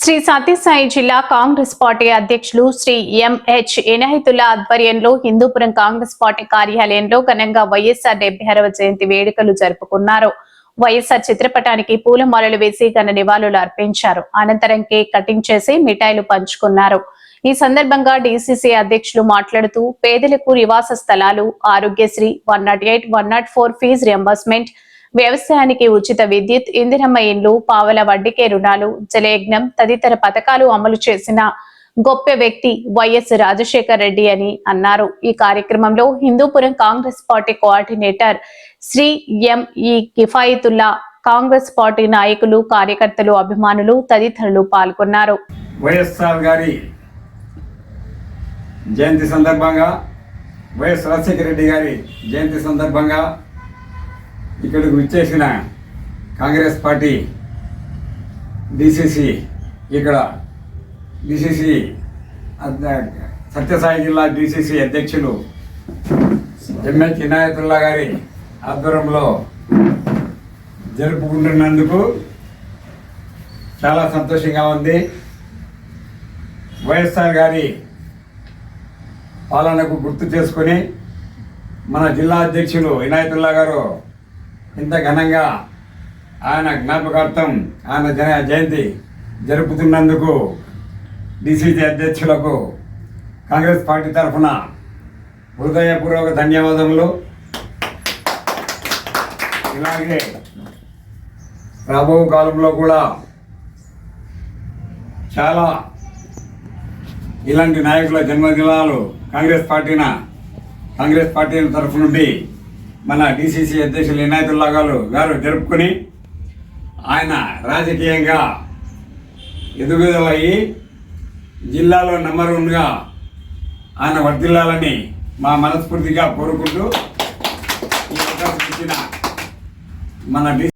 శ్రీ సత్యసాయి జిల్లా కాంగ్రెస్ పార్టీ అధ్యక్షులు శ్రీ ఎంహెచ్ ఇనాయతుల్లా ఆధ్వర్యంలో హిందూపురం కాంగ్రెస్ పార్టీ కార్యాలయంలో ఘనంగా వైఎస్ఆర్ 76వ జయంతి వేడుకలు జరుపుకున్నారు. వైఎస్ఆర్ చిత్రపటానికి పూలమాలలు వేసి ఘన నివాళులు అర్పించారు. అనంతరం కేక్ కటింగ్ చేసి మిఠాయిలు పంచుకున్నారు. ఈ సందర్భంగా డీసీసీ అధ్యక్షులు మాట్లాడుతూ పేదలకు నివాస స్థలాలు, ఆరోగ్యశ్రీ, 108, 104 ఫీజు రియంబర్స్మెంట్, వ్యవసాయానికి ఉచిత విద్యుత్, ఇందిరమ్మ ఇండ్లు, పావల వడ్డీకే రుణాలు, జలయజ్ఞం తదితర పథకాలు అమలు చేసిన గొప్ప వ్యక్తి వైఎస్ రాజశేఖర్ రెడ్డి అని అన్నారు. ఈ కార్యక్రమంలో Hindupuram Congress party coordinator Shri M E Kifayatullah, Congress party నాయకులు, కార్యకర్తలు, అభిమానులు తదితరులు పాల్గొన్నారు. వైఎస్ఆర్ గారి జయంతి సందర్భంగా, వైఎస్ రాజశేఖర రెడ్డి గారి జయంతి సందర్భంగా ఇక్కడికి విచ్చేసిన కాంగ్రెస్ పార్టీ డిసిసి, ఇక్కడ డిసిసి సత్యసాయి జిల్లా డిసిసి అధ్యక్షులు ఎంహెచ్ ఇనాయతుల్లా గారి ఆధ్వర్యంలో జరుపుకుంటున్నందుకు చాలా సంతోషంగా ఉంది. వైఎస్ఆర్ గారి పాలనకు గుర్తు చేసుకొని మన జిల్లా అధ్యక్షులు ఇనాయతుల్లా గారు ఇంత ఘనంగా ఆయన జ్ఞాపకార్థం ఆయన జయంతి జరుపుతున్నందుకు డిసిసి అధ్యక్షులకు కాంగ్రెస్ పార్టీ తరఫున హృదయపూర్వక ధన్యవాదములు. ఇలాగే రాబో కాలంలో కూడా చాలా ఇలాంటి నాయకుల జన్మదినాలు కాంగ్రెస్ పార్టీ తరఫు నుండి మన డిసిసి అధ్యక్షులు ఇనాయతుల్లా గారు జరుపుకొని ఆయన రాజకీయంగా ఎదుగుదలయ్యి జిల్లాలో నంబర్ 1గా ఆయన వర్ధిల్లాలని మా మనస్ఫూర్తిగా కోరుకుంటూ ఈ అవకాశం ఇచ్చిన మన